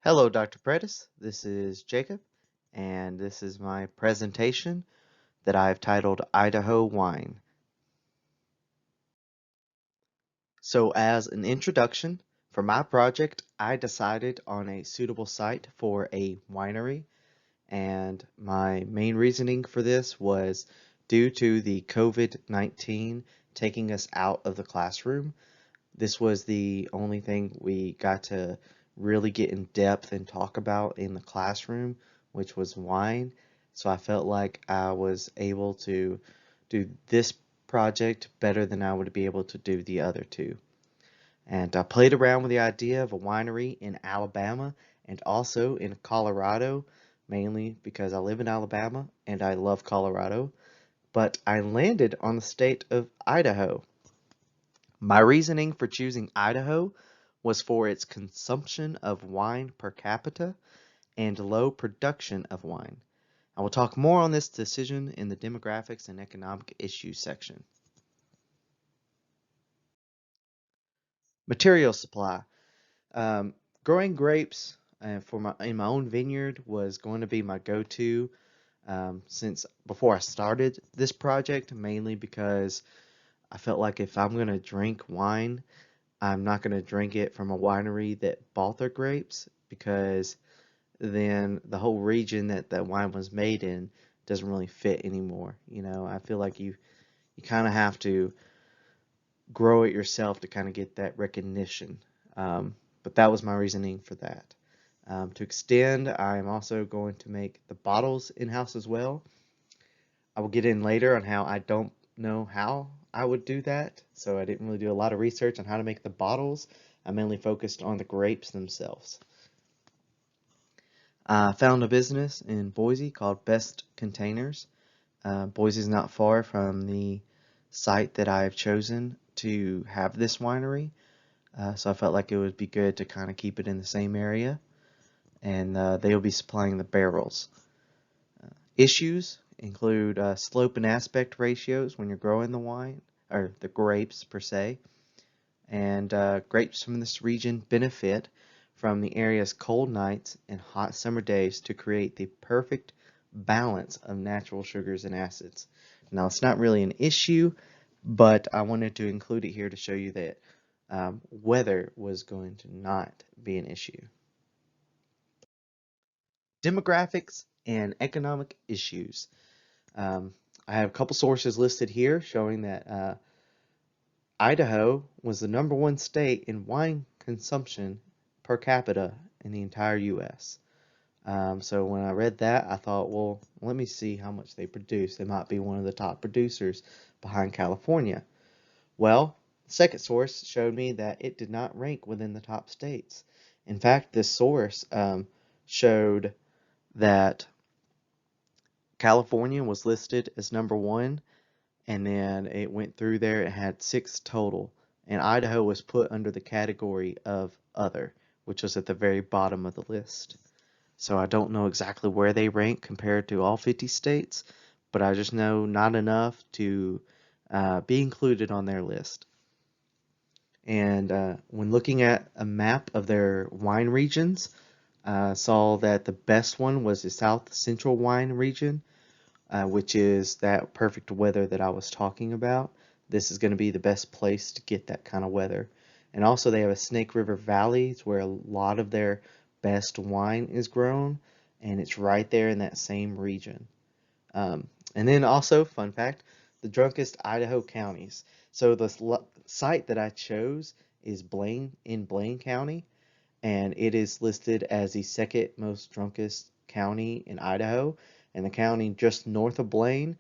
Hello, Dr. Predis. This is Jacob, and this is my presentation that I've titled Idaho Wine. So, as an introduction, for my project, I decided on a suitable site for a winery, and my main reasoning for this was due to the COVID-19 taking us out of the classroom. This was the only thing we got to really get in depth and talk about in the classroom, which was wine. So I felt like I was able to do this project better than I would be able to do the other two. And I played around with the idea of a winery in Alabama and also in Colorado, mainly because I live in Alabama and I love Colorado, but I landed on the state of Idaho. My reasoning for choosing Idaho was for its consumption of wine per capita and low production of wine. I will talk more on this decision in the demographics and economic issues section. Material supply. Um, Growing grapes in my own vineyard was going to be my go-to since before I started this project, mainly because I felt like if I'm going to drink wine, I'm not going to drink it from a winery that bought their grapes because then the whole region that that wine was made in doesn't really fit anymore. I feel like you kind of have to grow it yourself to kind of get that recognition. But that was my reasoning for that. To extend, I'm also going to make the bottles in-house as well. I will get in later on how I don't know how I would do that, so I didn't really do a lot of research on how to make the bottles. I mainly focused on the grapes themselves. I found a business in Boise called Best Containers. Boise is not far from the site that I've chosen to have this winery, so I felt like it would be good to kind of keep it in the same area, and they will be supplying the barrels. Issues include slope and aspect ratios when you're growing the wine, or the grapes per se, and grapes from this region benefit from the area's cold nights and hot summer days to create the perfect balance of natural sugars and acids. Now, it's not really an issue, but I wanted to include it here to show you that weather was going to not be an issue. Demographics and economic issues. Um, I have a couple sources listed here showing that Idaho was the #1 state in wine consumption per capita in the entire U.S. So when I read that, I thought, well, let me see how much they produce. They might be one of the top producers behind California. Well, the second source showed me that it did not rank within the top states. In fact, this source showed that California was listed as #1, and then it went through there. It had 6 total, and Idaho was put under the category of other, which was at the very bottom of the list. So I don't know exactly where they rank compared to all 50 states, but I just know not enough to be included on their list. And when looking at a map of their wine regions, saw that the best one was the South Central wine region, which is that perfect weather that I was talking about. This is going to be the best place to get that kind of weather. And also they have a Snake River Valley where a lot of their best wine is grown, and it's right there in that same region. And then also, fun fact, the drunkest Idaho counties. So the site that I chose is Blaine County, and it is listed as the second most drunkest county in Idaho. And the county just north of Blaine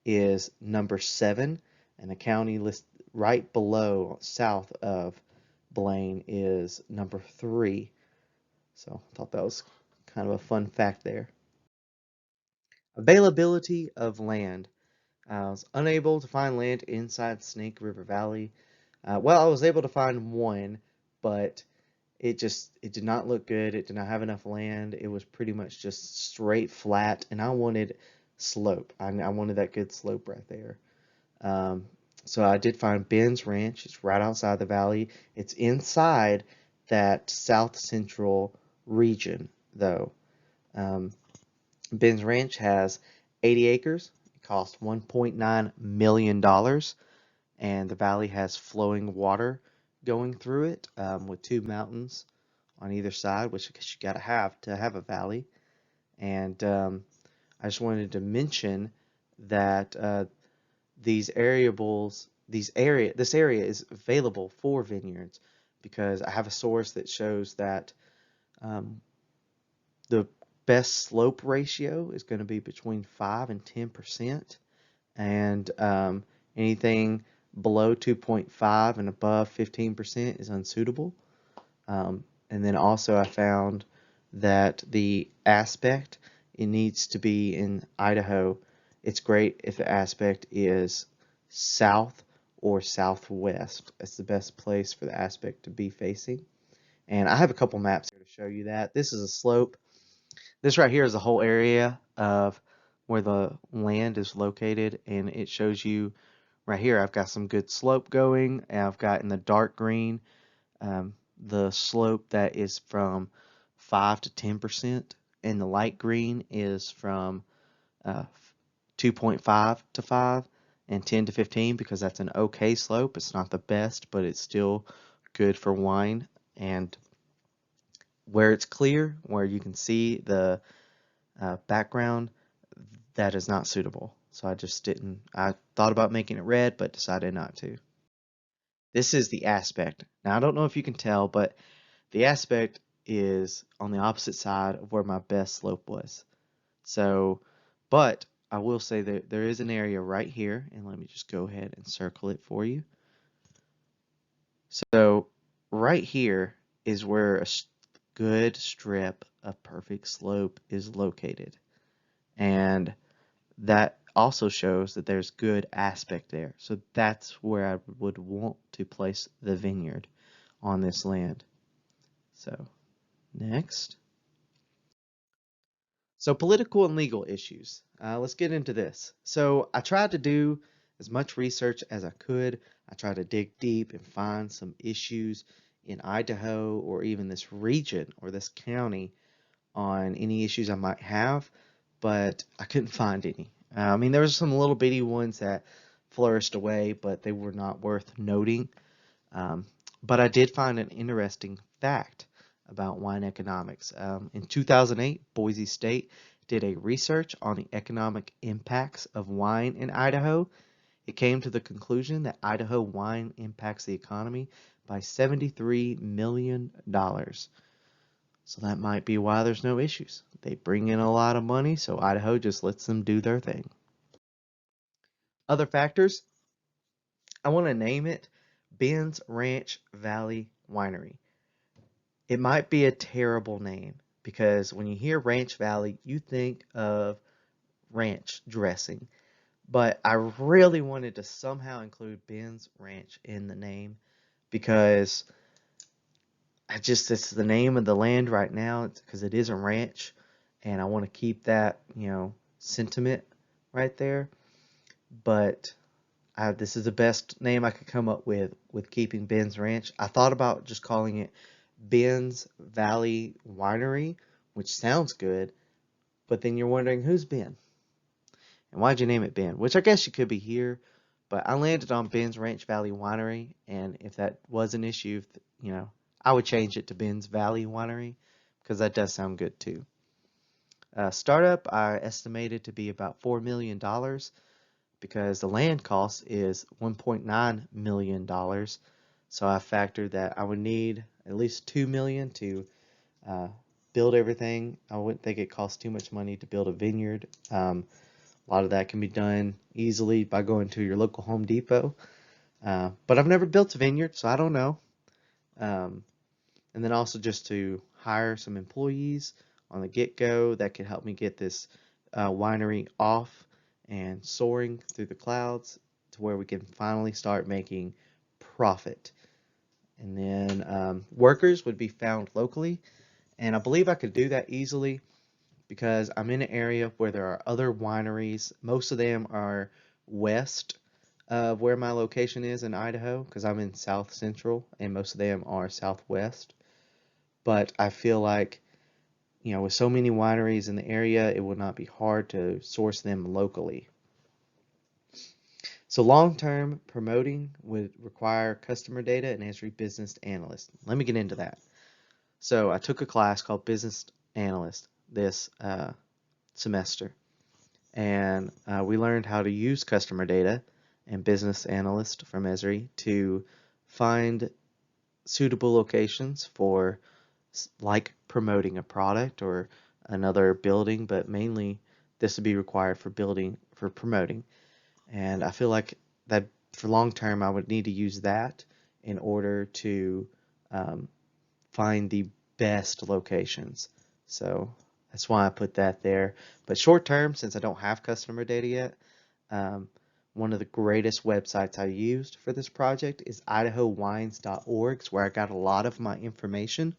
is #7, and the county list right below, south of Blaine, is #3. So I thought that was kind of a fun fact there. Availability of land. I was unable to find land inside Snake River Valley. Well, I was able to find one, but it did not look good. It did not have enough land. It was pretty much just straight flat, and I wanted slope. I wanted that good slope right there. Um, so I did find Ben's Ranch. It's right outside the valley. It's inside that South Central region, though. Um, Ben's Ranch has 80 acres. It cost $1.9 million, and the valley has flowing water going through it with two mountains on either side, which I guess you gotta have to have a valley. And I just wanted to mention that this area is available for vineyards because I have a source that shows that um, the best slope ratio is going to be between 5 and 10%, and anything below 2.5 and above 15% is unsuitable. And then also I found that the aspect, it needs to be in Idaho. It's great if the aspect is south or southwest. That's the best place for the aspect to be facing. And I have a couple maps here to show you that. This is a slope. This right here is the whole area of where the land is located, and it shows you right here. I've got some good slope going, and I've got in the dark green the slope that is from 5 to 10%, and the light green is from 2.5 to 5 and 10 to 15 because that's an okay slope. It's not the best, but it's still good for wine. And where it's clear, where you can see the background, that is not suitable. So I just didn't, I thought about making it red, but decided not to. This is the aspect. Now, I don't know if you can tell, but the aspect is on the opposite side of where my best slope was. So, but I will say that there is an area right here, and let me just go ahead and circle it for you. So, right here is where a good strip of perfect slope is located. And that also shows that there's good aspect there. So that's where I would want to place the vineyard on this land. So next. So political and legal issues. Let's get into this. So I tried to do as much research as I could. I tried to dig deep and find some issues in Idaho or even this region or this county on any issues I might have, but I couldn't find any. I mean, there was some little bitty ones that flourished away, but they were not worth noting. Um, but I did find an interesting fact about wine economics. In 2008, Boise State did a research on the economic impacts of wine in Idaho. It came to the conclusion that Idaho wine impacts the economy by $73 million. So that might be why there's no issues. They bring in a lot of money, so Idaho just lets them do their thing. Other factors, I want to name it Ben's Ranch Valley Winery. It might be a terrible name because when you hear Ranch Valley, you think of ranch dressing. But I really wanted to somehow include Ben's Ranch in the name because it's the name of the land right now because it is a ranch, and I want to keep that, sentiment right there. But this is the best name I could come up with keeping Ben's Ranch. I thought about just calling it Ben's Valley Winery, which sounds good, but then you're wondering who's Ben and why'd you name it Ben? Which I guess you could be here, but I landed on Ben's Ranch Valley Winery, and if that was an issue, I would change it to Ben's Valley Winery because that does sound good too. Startup, I estimated to be about $4 million because the land cost is $1.9 million. So I factored that I would need at least $2 million to build everything. I wouldn't think it costs too much money to build a vineyard. A lot of that can be done easily by going to your local Home Depot. But I've never built a vineyard, so I don't know. Um, and then also just to hire some employees on the get-go that could help me get this winery off and soaring through the clouds to where we can finally start making profit. And then workers would be found locally, and I believe I could do that easily because I'm in an area where there are other wineries. Most of them are west of where my location is in Idaho because I'm in South Central, and most of them are southwest. But I feel like with so many wineries in the area, it will not be hard to source them locally. So long-term promoting would require customer data and Esri business analyst. Let me get into that. So I took a class called business analyst this semester, and we learned how to use customer data and business analyst from Esri to find suitable locations for like promoting a product or another building, but mainly this would be required for promoting. And I feel like that for long term, I would need to use that in order to um, find the best locations. So that's why I put that there. But short term, since I don't have customer data yet, um, one of the greatest websites I used for this project is idahowines.org. It's where I got a lot of my information,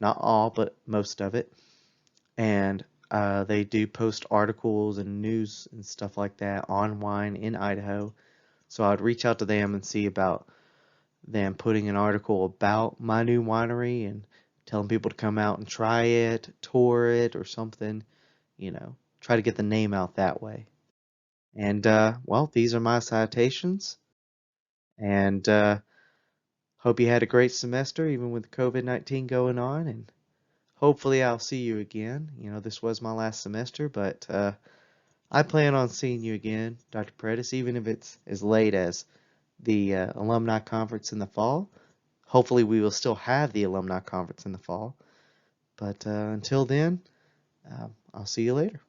not all, but most of it. And they do post articles and news and stuff like that on wine in Idaho. So I'd reach out to them and see about them putting an article about my new winery and telling people to come out and try it, tour it, or something, try to get the name out that way. And well, these are my citations, and hope you had a great semester, even with COVID-19 going on, and hopefully I'll see you again. This was my last semester, but I plan on seeing you again, Dr. Predis, even if it's as late as the alumni conference in the fall. Hopefully we will still have the alumni conference in the fall. But until then, I'll see you later.